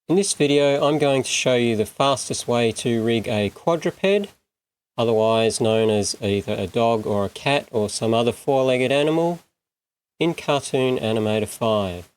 In this video, I'm going to show you the fastest way to rig a quadruped, otherwise known as either a dog or a cat or some other four-legged animal, in Cartoon Animator 5.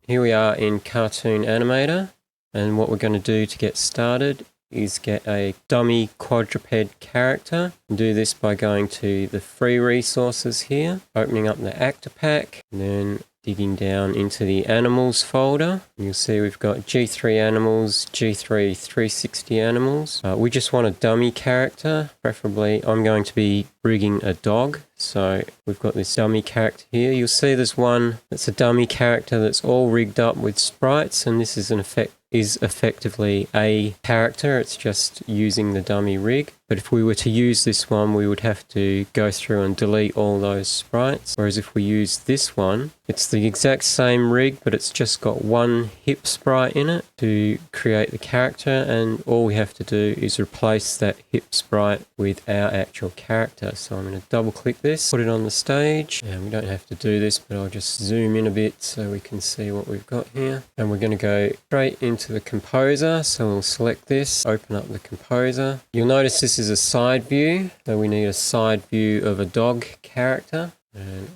Here we are in Cartoon Animator, and what we're going to do to get started is get a dummy quadruped character. Do this by going to the free resources here, opening up the actor pack, and then digging down into the animals folder. You'll see we've got G3 animals, G3 360 animals. We just want a dummy character, preferably I'm going to be rigging a dog. So we've got this dummy character here. You'll see there's one that's a dummy character that's all rigged up with sprites, and this is effectively a character. It's just using the dummy rig. But if we were to use this one, we would have to go through and delete all those sprites. Whereas if we use this one, it's the exact same rig, but it's just got one hip sprite in it to create the character, and all we have to do is replace that hip sprite with our actual character. So I'm going to double click this, put it on the stage, and we don't have to do this, but I'll just zoom in a bit so we can see what we've got here. And we're going to go straight into the composer. So we'll select this, open up the composer. You'll notice this is a side view, so we need a side view of a dog character. And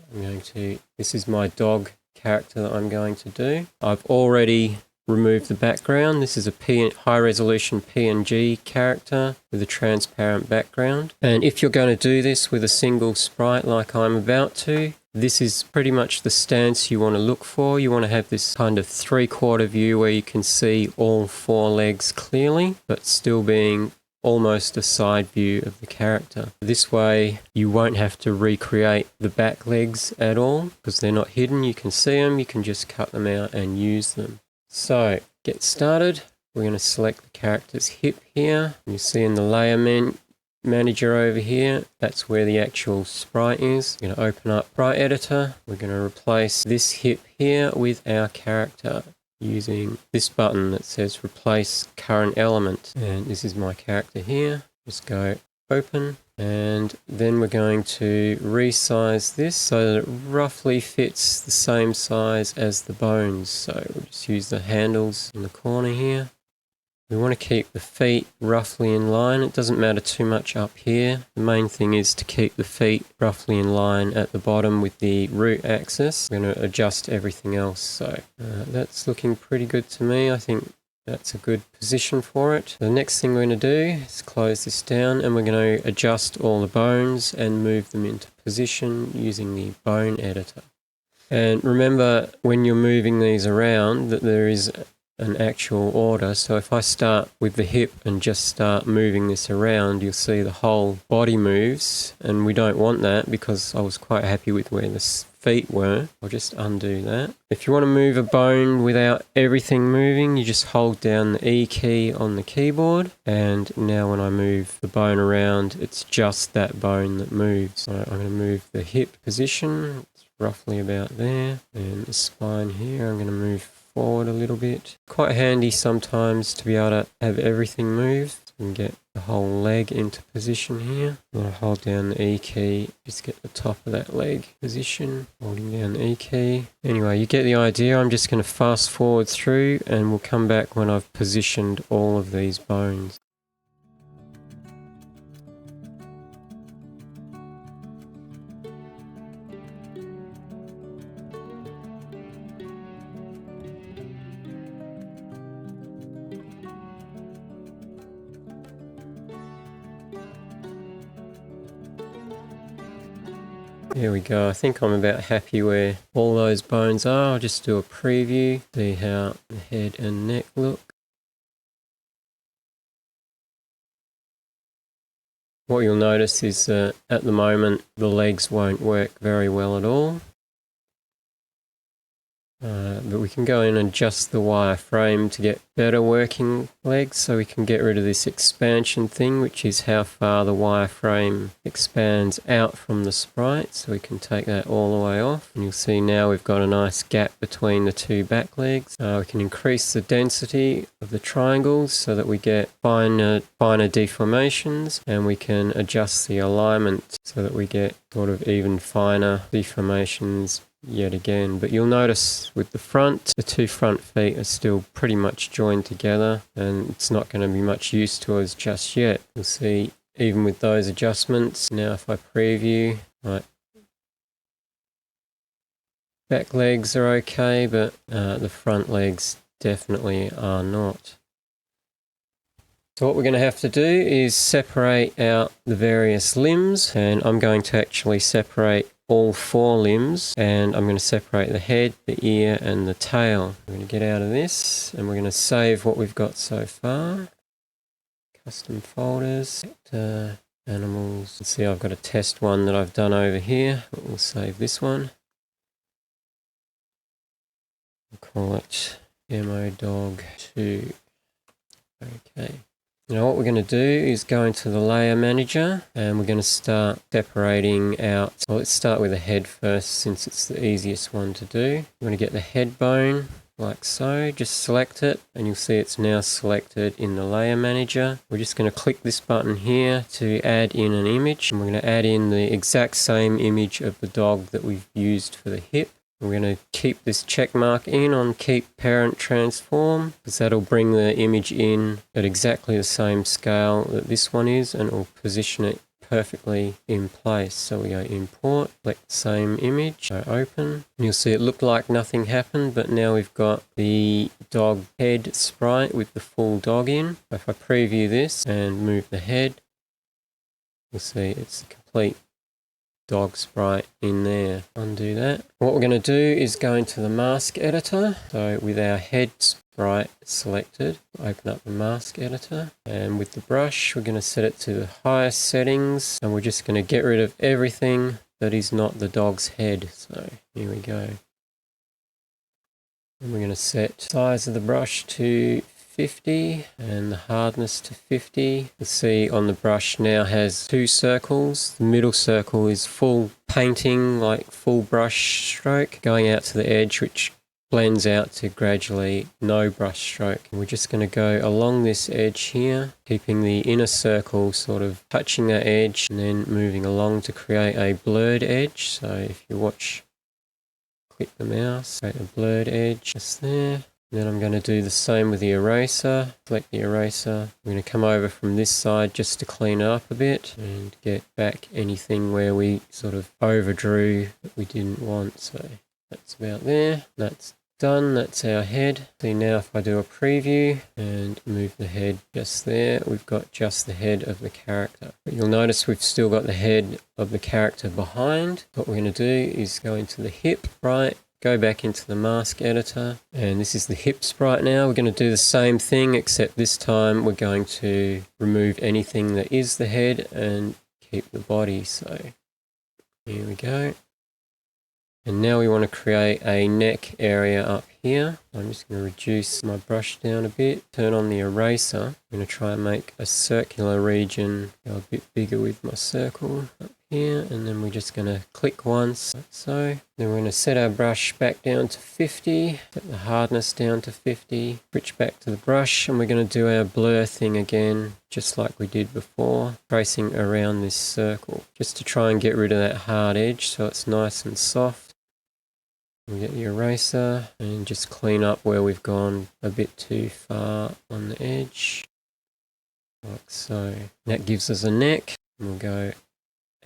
this is my dog character that I'm going to do. I've already removed the background. This is a high resolution PNG character with a transparent background. And if you're going to do this with a single sprite like I'm about to, this is pretty much the stance you want to look for. You want to have this kind of 3/4 view where you can see all four legs clearly, but still being almost a side view of the character. This way you won't have to recreate the back legs at all because they're not hidden. You can see them, you can just cut them out and use them. So get started. We're going to select the character's hip here. You see in the layer manager over here, that's where the actual sprite is. We're going to open up sprite editor. We're going to replace this hip here with our character using this button that says replace current element. And this is my character here. Just go open, and then we're going to resize this so that it roughly fits the same size as the bones. So we'll just use the handles in the corner here. We want to keep the feet roughly in line. It doesn't matter too much up here. The main thing is to keep the feet roughly in line at the bottom with the root axis. We're going to adjust everything else. So that's looking pretty good to me. I think that's a good position for it. The next thing we're going to do is close this down, and we're going to adjust all the bones and move them into position using the bone editor. And remember, when you're moving these around, that there is an actual order. So if I start with the hip and just start moving this around, you'll see the whole body moves, and we don't want that because I was quite happy with where the feet were. I'll just undo that. If you want to move a bone without everything moving, you just hold down the E key on the keyboard, and now when I move the bone around, it's just that bone that moves. So I'm going to move the hip position, it's roughly about there, and the spine here I'm going to move forward a little bit. Quite handy sometimes to be able to have everything moved and get the whole leg into position here. I'm going to hold down the E key, just get the top of that leg position, holding down the E key. Anyway, you get the idea. I'm just going to fast forward through, and we'll come back when I've positioned all of these bones. There we go. I think I'm about happy where all those bones are. I'll just do a preview, see how the head and neck look. What you'll notice is that at the moment the legs won't work very well at all. But we can go in and adjust the wireframe to get better working legs, so we can get rid of this expansion thing, which is how far the wireframe expands out from the sprite. So we can take that all the way off, and you'll see now we've got a nice gap between the two back legs. We can increase the density of the triangles so that we get finer deformations, and we can adjust the alignment so that we get sort of even finer deformations yet again. But you'll notice with the front, the two front feet are still pretty much joined together, and it's not going to be much use to us just yet. You'll see even with those adjustments. Now if I preview, right, back legs are okay, but the front legs definitely are not. So what we're going to have to do is separate out the various limbs, and I'm going to actually separate all 4 limbs, and I'm going to separate the head, the ear and the tail. We're going to get out of this and we're going to save what we've got so far. Custom folders, animals. You see I've got a test one that I've done over here, but we'll save this one. We'll call it Demo Dog 2. Okay. Now what we're going to do is go into the layer manager and we're going to start separating out. So let's start with the head first, since it's the easiest one to do. We're going to get the head bone like so, just select it and you'll see it's now selected in the layer manager. We're just going to click this button here to add in an image, and we're going to add in the exact same image of the dog that we've used for the hip. We're going to keep this check mark in on Keep Parent Transform, because that'll bring the image in at exactly the same scale that this one is, and it will position it perfectly in place. So we go Import, select the same image, go Open, and you'll see it looked like nothing happened, but now we've got the dog head sprite with the full dog in. If I preview this and move the head, you'll see it's a complete dog sprite in there. Undo that. What we're going to do is go into the mask editor. So with our head sprite selected, open up the mask editor, and with the brush we're going to set it to the highest settings, and we're just going to get rid of everything that is not the dog's head. So here we go. And we're going to set the size of the brush to 50 and the hardness to 50. You'll see on the brush now has 2 circles. The middle circle is full painting, like full brush stroke, going out to the edge, which blends out to gradually no brush stroke. We're just going to go along this edge here, keeping the inner circle sort of touching that edge and then moving along to create a blurred edge. So if you watch, click the mouse, create a blurred edge just there. Then I'm going to do the same with the eraser. Select the eraser. I'm going to come over from this side just to clean it up a bit and get back anything where we sort of overdrew that we didn't want. So that's about there. That's done. That's our head. See, now if I do a preview and move the head just there, we've got just the head of the character. But you'll notice we've still got the head of the character behind. What we're going to do is go into the hip, right? Go back into the mask editor, and this is the hip sprite now. We're going to do the same thing, except this time we're going to remove anything that is the head and keep the body. So here we go. And now we want to create a neck area up here. I'm just going to reduce my brush down a bit, turn on the eraser. I'm going to try and make a circular region, go a bit bigger with my circle up here, and then we're just going to click once, like so. Then we're going to set our brush back down to 50, set the hardness down to 50, switch back to the brush, and we're going to do our blur thing again, just like we did before, tracing around this circle, just to try and get rid of that hard edge so it's nice and soft. We get the eraser and just clean up where we've gone a bit too far on the edge, like so. That gives us a neck. We'll go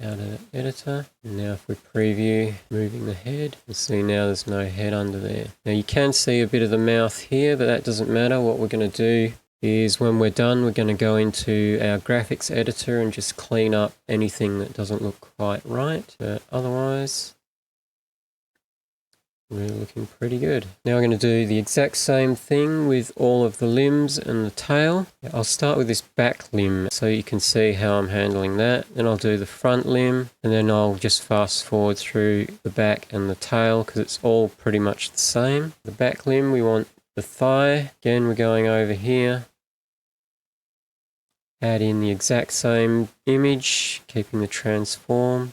out of the editor. And now if we preview moving the head, you'll see now there's no head under there. Now you can see a bit of the mouth here, but that doesn't matter. What we're going to do is when we're done, we're going to go into our graphics editor and just clean up anything that doesn't look quite right. But otherwise, we're looking pretty good. Now we're going to do the exact same thing with all of the limbs and the tail. I'll start with this back limb so you can see how I'm handling that. Then I'll do the front limb, and then I'll just fast forward through the back and the tail because it's all pretty much the same. The back limb, we want the thigh. Again, we're going over here. Add in the exact same image, keeping the transform.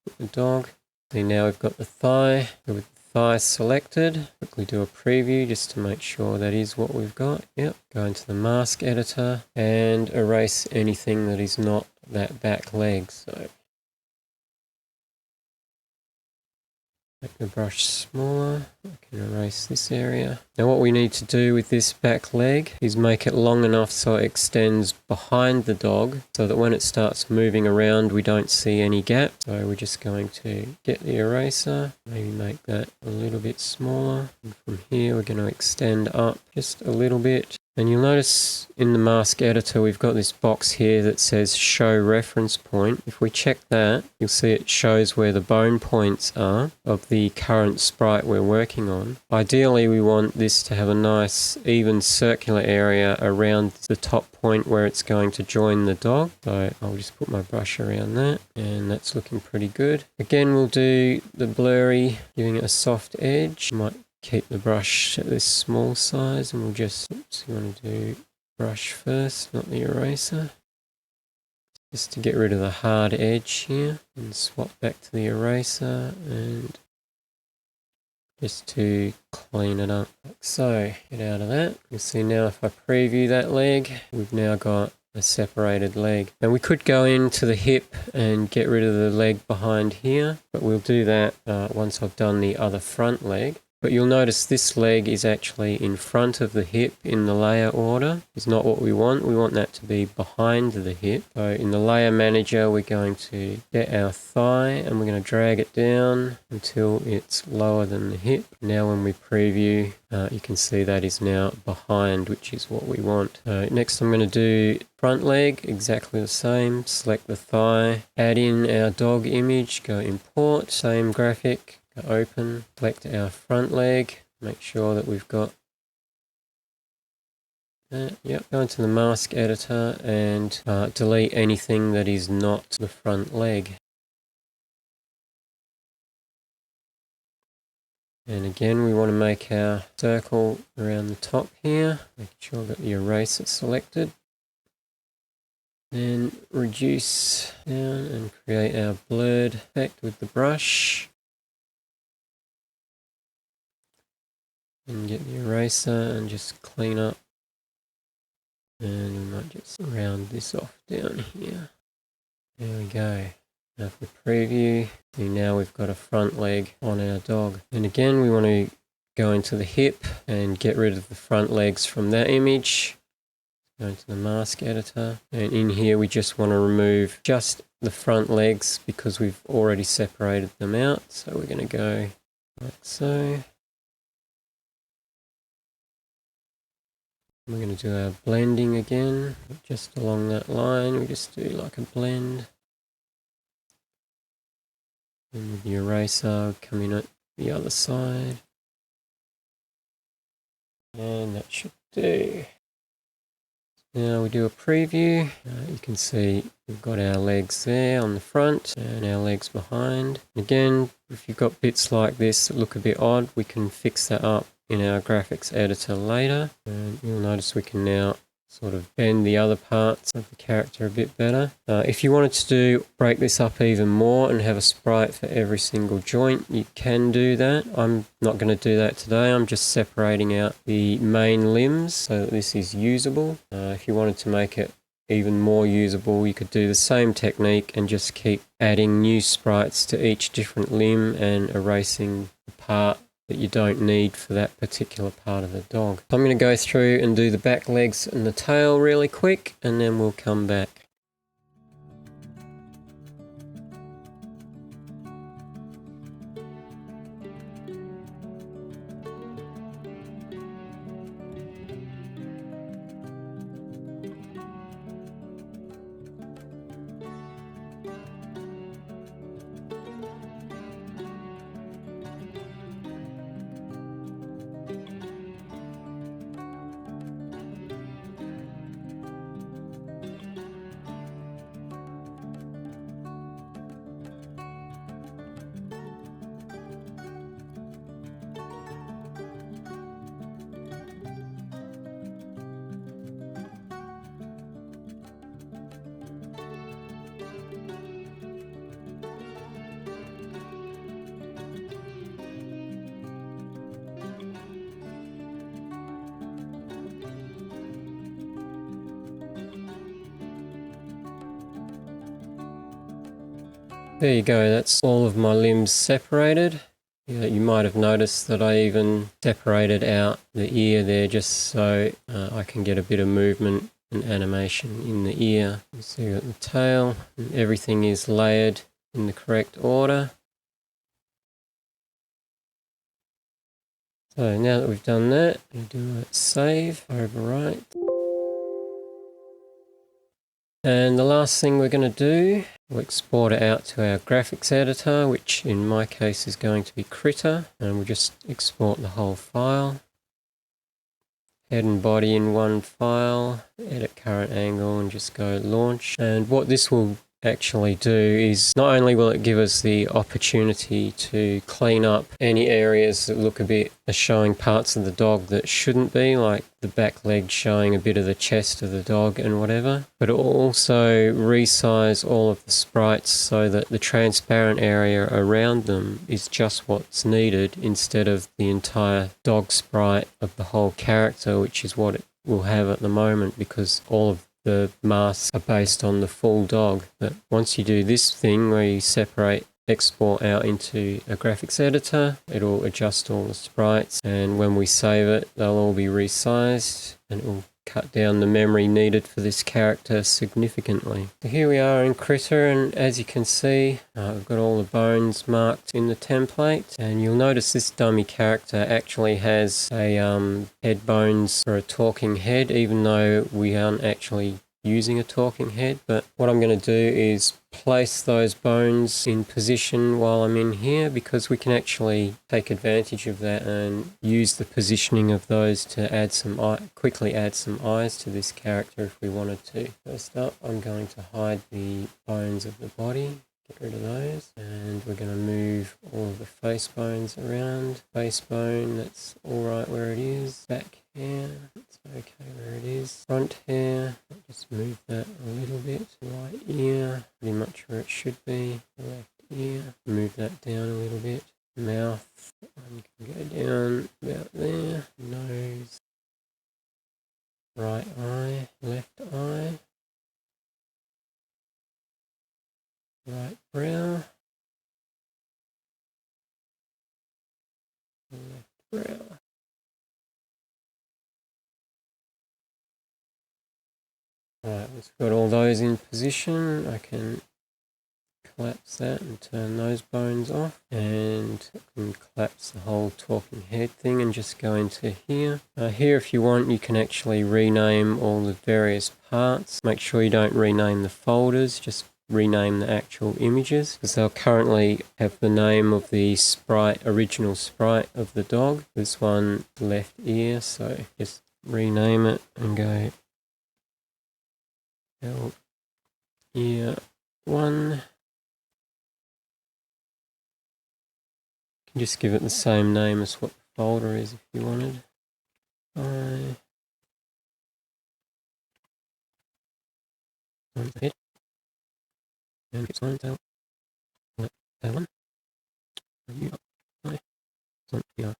Put the dog. See, now we've got the thigh. With the thigh selected, quickly do a preview just to make sure that is what we've got. Yep. Go into the mask editor and erase anything that is not that back leg. So Make the brush smaller. I can erase this area. Now what we need to do with this back leg is make it long enough so it extends behind the dog so that when it starts moving around we don't see any gap. So we're just going to get the eraser, maybe make that a little bit smaller. And from here we're going to extend up just a little bit. And you'll notice in the mask editor we've got this box here that says show reference point. If we check that, you'll see it shows where the bone points are of the current sprite we're working on. Ideally we want this to have a nice even circular area around the top point where it's going to join the dog. So I'll just put my brush around that, and that's looking pretty good. Again, we'll do the blurry, giving it a soft edge. Might keep the brush at this small size, and we'll just, you want to do brush first, not the eraser. Just to get rid of the hard edge here, and swap back to the eraser, and just to clean it up. Like so, get out of that. You'll see now if I preview that leg, we've now got a separated leg. And we could go into the hip and get rid of the leg behind here, but we'll do that once I've done the other front leg. But you'll notice this leg is actually in front of the hip in the layer order. It's not what we want. We want that to be behind the hip. So in the layer manager, we're going to get our thigh and we're going to drag it down until it's lower than the hip. Now when we preview, you can see that is now behind, which is what we want. Next I'm going to do front leg, exactly the same. Select the thigh, add in our dog image, go import, same graphic. Go open, select our front leg, make sure that we've got that. Yep, go into the mask editor and delete anything that is not the front leg. And again, we want to make our circle around the top here, make sure I've got the eraser selected. Then reduce down and create our blurred effect with the brush. And get the eraser and just clean up, and we might just round this off down here. There we go. Now if we preview, see now we've got a front leg on our dog. And again we want to go into the hip and get rid of the front legs from that image. Go into the mask editor, and in here we just want to remove just the front legs because we've already separated them out. So we're going to go like so. We're going to do our blending again, just along that line. We just do like a blend. And with the eraser, come in at the other side. And that should do. Now we do a preview. You can see we've got our legs there on the front and our legs behind. Again, if you've got bits like this that look a bit odd, we can fix that up in our graphics editor later. And you'll notice we can now sort of bend the other parts of the character a bit better. If you wanted to break this up even more and have a sprite for every single joint, you can do that. I'm not going to do that today. I'm just separating out the main limbs so that this is usable. If you wanted to make it even more usable, you could do the same technique and just keep adding new sprites to each different limb and erasing the part that you don't need for that particular part of the dog. So I'm going to go through and do the back legs and the tail really quick, and then we'll come back. There you go, that's all of my limbs separated Yeah, you might have noticed that I even separated out the ear there just so I can get a bit of movement and animation in the ear. You see you've got the tail, and everything is layered in the correct order. So now that we've done that, we do a save, overwrite. And the last thing we're going to do, we'll export it out to our graphics editor, which in my case is going to be Critter, and we'll just export the whole file. Head and body in one file, edit current angle, and just go launch. And what this will actually do is not only will it give us the opportunity to clean up any areas that look a bit showing parts of the dog that shouldn't be, like the back leg showing a bit of the chest of the dog and whatever, but it will also resize all of the sprites so that the transparent area around them is just what's needed instead of the entire dog sprite of the whole character, which is what it will have at the moment because all of the masks are based on the full dog. But once you do this thing where you separate, export out into a graphics editor, it'll adjust all the sprites, and when we save it, they'll all be resized and it will cut down the memory needed for this character significantly. So here we are in Critter, and as you can see, I've got all the bones marked in the template, and you'll notice this dummy character actually has a head bones for a talking head, even though we aren't actually using a talking head. But what I'm going to do is place those bones in position while I'm in here, because we can actually take advantage of that and use the positioning of those to add some quickly add some eyes to this character if we wanted to. First up, I'm going to hide the bones of the body, get rid of those, and we're going to move all of the face bones around. Face bone, that's all right where it is. Back hair, that's okay where it is. Front hair, just move that a little bit. Right ear, pretty much where it should be. Left ear, move that down a little bit. Mouth, one can go down about there. Nose, right eye, left eye, right brow, left brow. Right, once we've got all those in position, I can collapse that and turn those bones off, and I can collapse the whole talking head thing and just go into here. Here, if you want, you can actually rename all the various parts. Make sure you don't rename the folders, just rename the actual images, because they'll currently have the name of the sprite, original sprite of the dog. This one, left ear, so just rename it and go ear 1. You can just give it the same name as what the folder is if you wanted. Head. And it's on tail. Tail 1. You up. Yeah.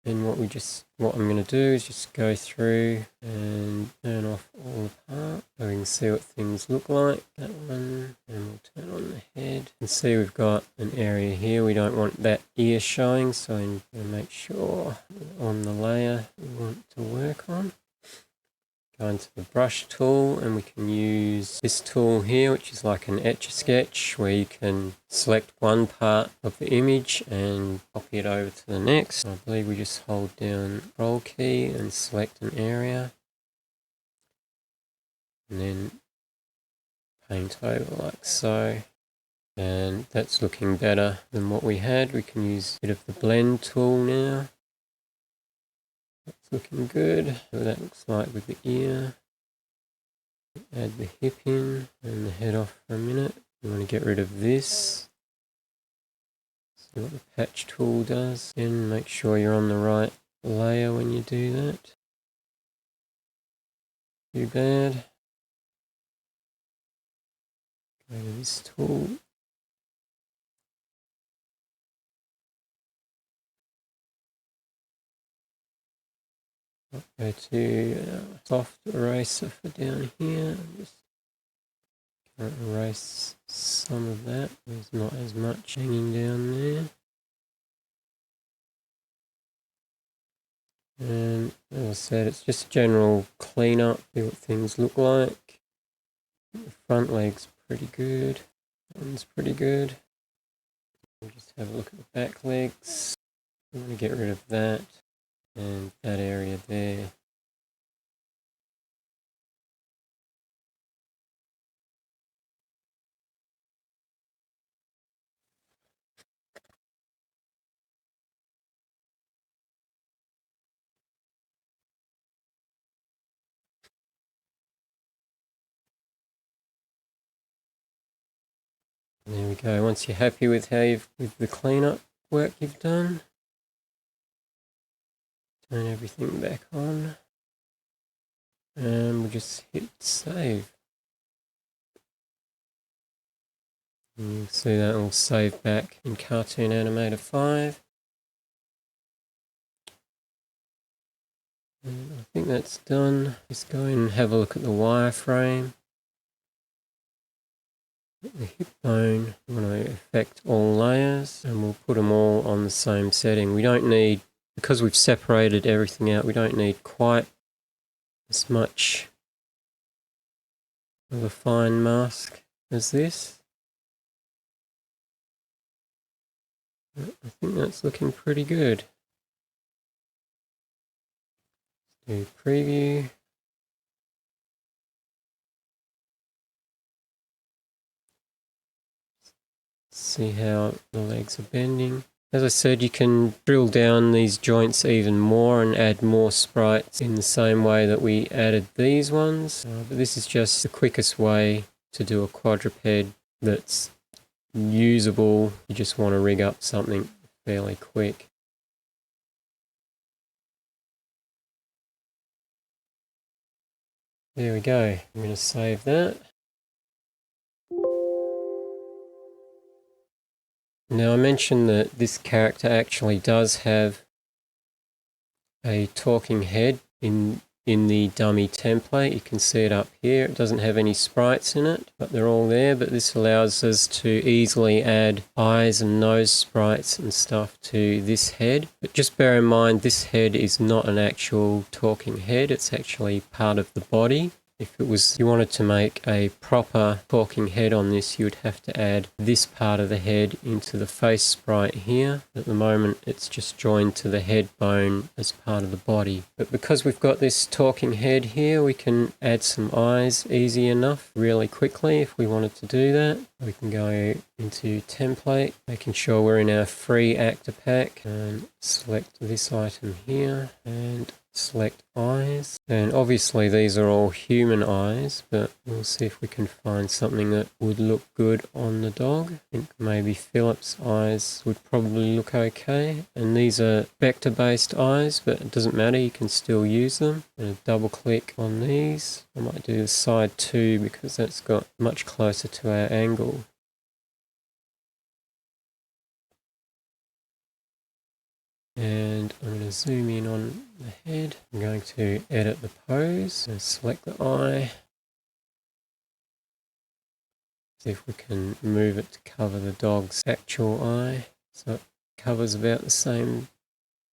And what I'm going to do is just go through and turn off all the parts so we can see what things look like. That one, and we'll turn on the head. You can see we've got an area here. We don't want that ear showing, so I'm going to make sure on the layer we want to work on. Go into the brush tool, and we can use this tool here, which is like an Etch-a-Sketch, where you can select one part of the image and copy it over to the next. I believe we just hold down Control key and select an area, and then paint over like so. And that's looking better than what we had. We can use a bit of the blend tool now. That's looking good. So that looks like with the ear. Add the hip in and the head off for a minute. You want to get rid of this. See what the patch tool does. Again, make sure you're on the right layer when you do that. Too bad. Go to this tool. Go to soft eraser for down here. Just Erase some of that. There's not as much hanging down there. And as I said, it's just general cleanup, see what things look like. The front leg's pretty good. That one's pretty good. We'll just have a look at the back legs. I'm going to get rid of that and that area there. There we go. Once you're happy with with the cleanup work you've done, turn everything back on, and we'll just hit save. And you'll see that will save back in Cartoon Animator 5. And I think that's done. Just go in and have a look at the wireframe. The hip bone, we want to affect all layers, and we'll put them all on the same setting. We don't need, because we've separated everything out, we don't need quite as much of a fine mask as this. But I think that's looking pretty good. Let's do preview. See how the legs are bending. As I said, you can drill down these joints even more and add more sprites in the same way that we added these ones. But this is just the quickest way to do a quadruped that's usable. You just want to rig up something fairly quick. There we go. I'm going to save that. Now I mentioned that this character actually does have a talking head in the dummy template. You can see it up here. It doesn't have any sprites in it, but they're all there. But this allows us to easily add eyes and nose sprites and stuff to this head. But just bear in mind, this head is not an actual talking head. It's actually part of the body. If you wanted to make a proper talking head on this, you would have to add this part of the head into the face sprite here. At the moment, it's just joined to the head bone as part of the body. But because we've got this talking head here, we can add some eyes easy enough, really quickly if we wanted to do that. We can go into template, making sure we're in our free actor pack, and select this item here and select eyes. And obviously these are all human eyes, but we'll see if we can find something that would look good on the dog. I think maybe Philip's eyes would probably look okay. And these are vector based eyes, but it doesn't matter, you can still use them. I'm going to double click on these. I might do the side 2 because that's got much closer to our angle. And I'm going to zoom in on the head. I'm going to edit the pose. So select the eye. See if we can move it to cover the dog's actual eye. So it covers about the same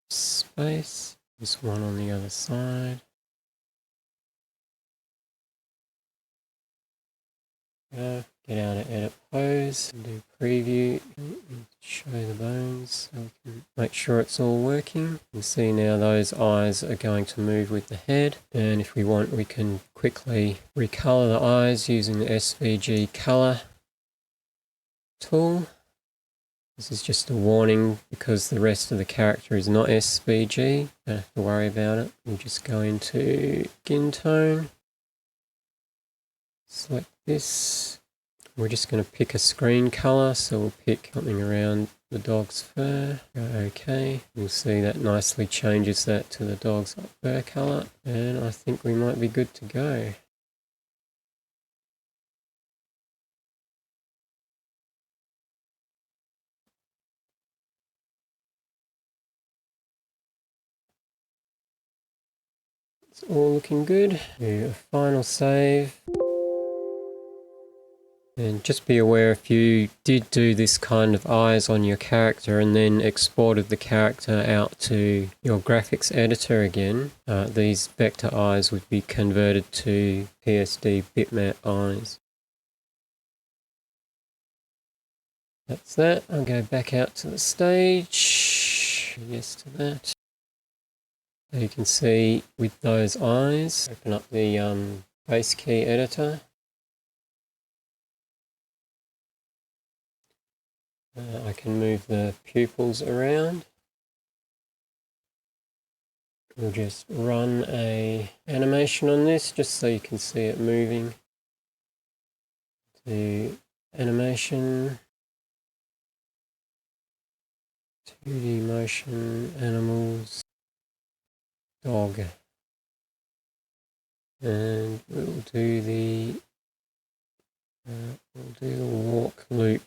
space. Just one on the other side. Get out of edit pose and do preview. Show the bones so we can make sure it's all working. You can see now those eyes are going to move with the head, and if we want we can quickly recolor the eyes using the SVG color tool. This is just a warning because the rest of the character is not SVG. Don't have to worry about it. We'll just go into skin tone, select this. We're just going to pick a screen color, so we'll pick something around the dog's fur. Go OK. You'll see that nicely changes that to the dog's fur color, and I think we might be good to go. It's all looking good. Do a final save. And just be aware, if you did do this kind of eyes on your character and then exported the character out to your graphics editor again, these vector eyes would be converted to PSD bitmap eyes. That's that. I'll go back out to the stage. Yes to that. So you can see with those eyes, open up the base key editor. I can move the pupils around. We'll just run an animation on this just so you can see it moving. To animation, 2D motion, animals, dog. And we'll do the walk loop.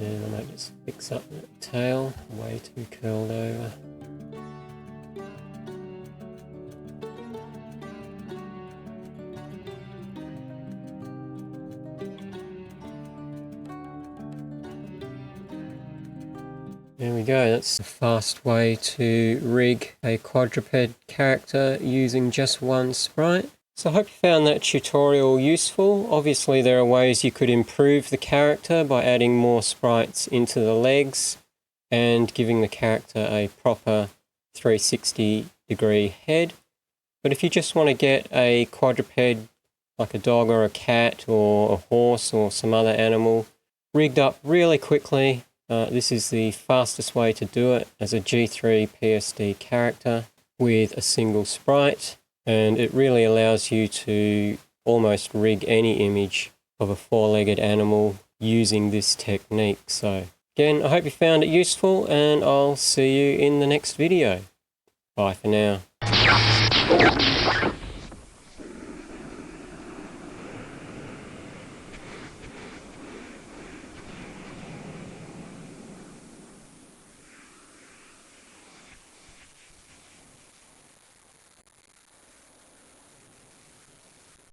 And I might just fix up that tail, way too curled over. There we go, that's a fast way to rig a quadruped character using just one sprite. So I hope you found that tutorial useful. Obviously there are ways you could improve the character by adding more sprites into the legs and giving the character a proper 360-degree head. But if you just want to get a quadruped like a dog or a cat or a horse or some other animal rigged up really quickly, this is the fastest way to do it as a G3 PSD character with a single sprite. And it really allows you to almost rig any image of a four-legged animal using this technique. So again, I hope you found it useful, and I'll see you in the next video. Bye for now.